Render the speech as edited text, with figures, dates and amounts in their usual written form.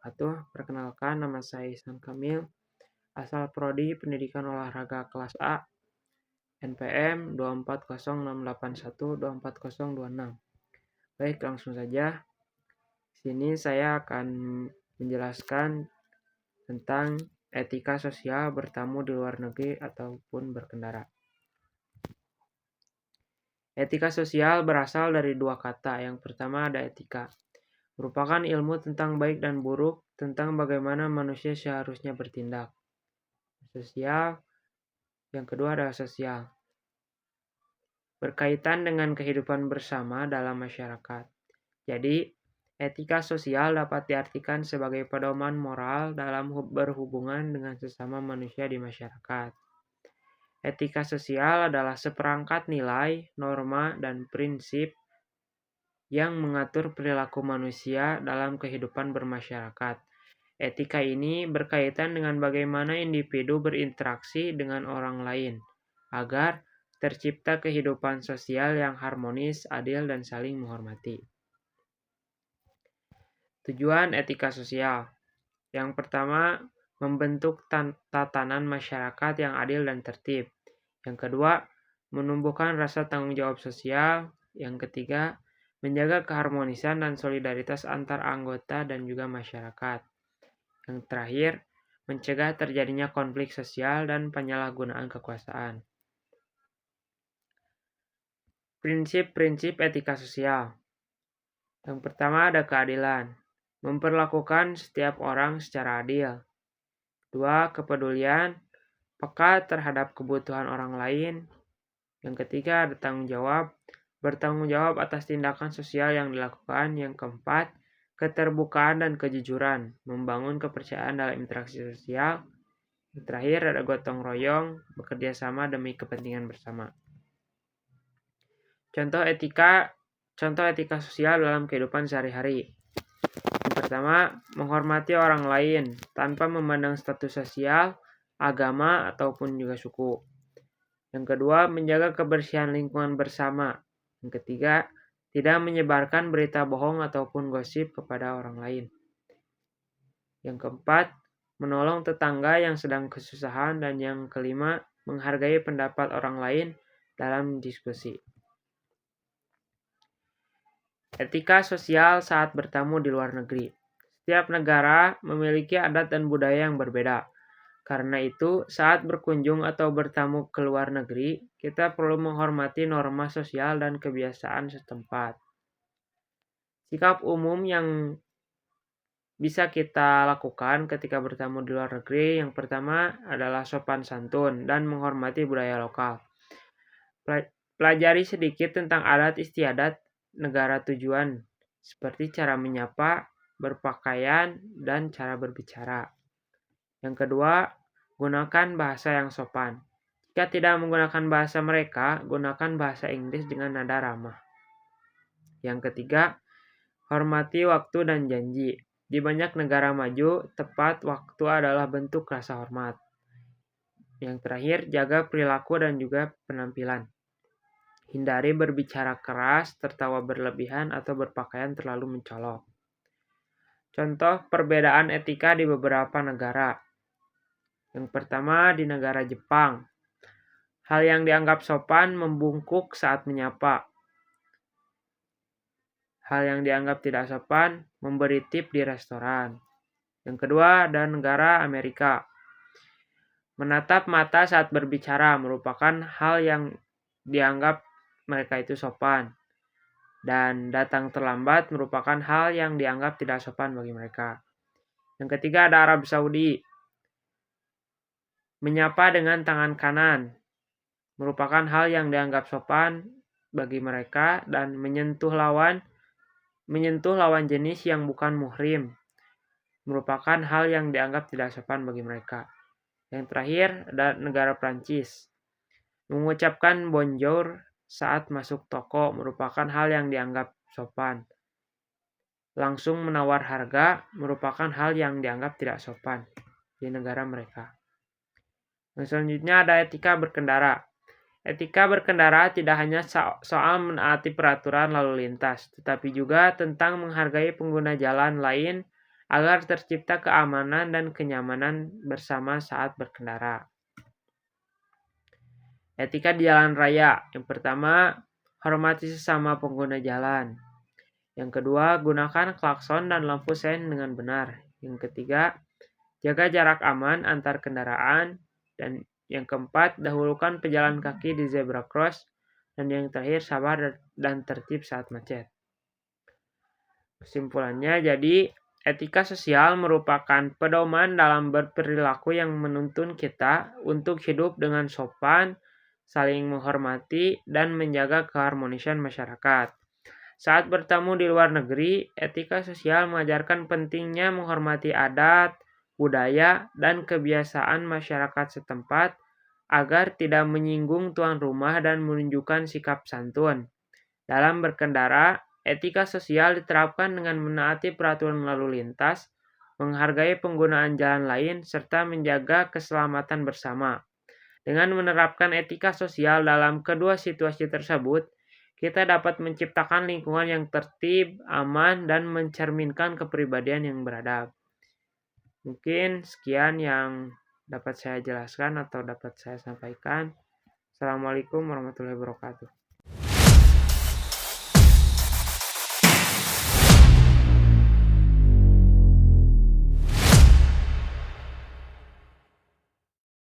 wabarakatuh. Perkenalkan, nama saya Ihsan Kamil, asal Prodi Pendidikan Olahraga kelas A, NPM 24068124026. Baik, langsung saja. Sini saya akan menjelaskan tentang etika sosial bertamu di luar negeri ataupun berkendara. Etika sosial berasal dari dua kata. Yang pertama ada etika, merupakan ilmu tentang baik dan buruk, tentang bagaimana manusia seharusnya bertindak. Sosial, yang kedua adalah sosial, berkaitan dengan kehidupan bersama dalam masyarakat. Jadi, etika sosial dapat diartikan sebagai pedoman moral dalam berhubungan dengan sesama manusia di masyarakat. Etika sosial adalah seperangkat nilai, norma, dan prinsip yang mengatur perilaku manusia dalam kehidupan bermasyarakat. Etika ini berkaitan dengan bagaimana individu berinteraksi dengan orang lain, agar tercipta kehidupan sosial yang harmonis, adil, dan saling menghormati. Tujuan etika sosial. Yang pertama, membentuk tatanan masyarakat yang adil dan tertib. Yang kedua, menumbuhkan rasa tanggung jawab sosial. Yang ketiga, menjaga keharmonisan dan solidaritas antar anggota dan juga masyarakat. Yang terakhir, mencegah terjadinya konflik sosial dan penyalahgunaan kekuasaan. Prinsip-prinsip etika sosial. Yang pertama ada keadilan, memperlakukan setiap orang secara adil. Dua, kepedulian, peka terhadap kebutuhan orang lain. Yang ketiga ada tanggung jawab, bertanggung jawab atas tindakan sosial yang dilakukan. Yang keempat, keterbukaan dan kejujuran, membangun kepercayaan dalam interaksi sosial. Yang terakhir ada gotong royong, bekerja sama demi kepentingan bersama. Contoh etika sosial dalam kehidupan sehari-hari. Yang pertama, menghormati orang lain tanpa memandang status sosial, agama, ataupun juga suku. Yang kedua, menjaga kebersihan lingkungan bersama. Yang ketiga, tidak menyebarkan berita bohong ataupun gosip kepada orang lain. Yang keempat, menolong tetangga yang sedang kesusahan. Dan yang kelima, menghargai pendapat orang lain dalam diskusi. Etika sosial saat bertamu di luar negeri. Setiap negara memiliki adat dan budaya yang berbeda. Karena itu, saat berkunjung atau bertamu ke luar negeri, kita perlu menghormati norma sosial dan kebiasaan setempat. Sikap umum yang bisa kita lakukan ketika bertamu di luar negeri, yang pertama adalah sopan santun dan menghormati budaya lokal. Pelajari sedikit tentang adat istiadat negara tujuan, seperti cara menyapa, berpakaian, dan cara berbicara. Yang kedua, gunakan bahasa yang sopan. Jika tidak menggunakan bahasa mereka, gunakan bahasa Inggris dengan nada ramah. Yang ketiga, hormati waktu dan janji. Di banyak negara maju, tepat waktu adalah bentuk rasa hormat. Yang terakhir, jaga perilaku dan juga penampilan. Hindari berbicara keras, tertawa berlebihan, atau berpakaian terlalu mencolok. Contoh perbedaan etika di beberapa negara. Yang pertama di negara Jepang. Hal yang dianggap sopan membungkuk saat menyapa. Hal yang dianggap tidak sopan memberi tip di restoran. Yang kedua ada negara Amerika. Menatap mata saat berbicara merupakan hal yang dianggap mereka itu sopan. Dan datang terlambat merupakan hal yang dianggap tidak sopan bagi mereka. Yang ketiga ada Arab Saudi. Menyapa dengan tangan kanan merupakan hal yang dianggap sopan bagi mereka, dan menyentuh lawan jenis yang bukan muhrim merupakan hal yang dianggap tidak sopan bagi mereka. Yang terakhir ada negara Prancis. Mengucapkan bonjour saat masuk toko merupakan hal yang dianggap sopan. Langsung menawar harga merupakan hal yang dianggap tidak sopan di negara mereka. Yang selanjutnya ada etika berkendara. Etika berkendara tidak hanya soal menaati peraturan lalu lintas, tetapi juga tentang menghargai pengguna jalan lain agar tercipta keamanan dan kenyamanan bersama saat berkendara. Etika di jalan raya. Yang pertama, hormati sesama pengguna jalan. Yang kedua, gunakan klakson dan lampu sein dengan benar. Yang ketiga, jaga jarak aman antar kendaraan. Dan yang keempat, dahulukan pejalan kaki di zebra cross. Dan yang terakhir, sabar dan tertib saat macet. Kesimpulannya, jadi etika sosial merupakan pedoman dalam berperilaku yang menuntun kita untuk hidup dengan sopan, saling menghormati, dan menjaga keharmonisan masyarakat. Saat bertemu di luar negeri, etika sosial mengajarkan pentingnya menghormati adat, budaya, dan kebiasaan masyarakat setempat agar tidak menyinggung tuan rumah dan menunjukkan sikap santun. Dalam berkendara, etika sosial diterapkan dengan menaati peraturan lalu lintas, menghargai penggunaan jalan lain, serta menjaga keselamatan bersama. Dengan menerapkan etika sosial dalam kedua situasi tersebut, kita dapat menciptakan lingkungan yang tertib, aman, dan mencerminkan kepribadian yang beradab. Mungkin sekian yang dapat saya jelaskan atau dapat saya sampaikan. Assalamualaikum warahmatullahi wabarakatuh.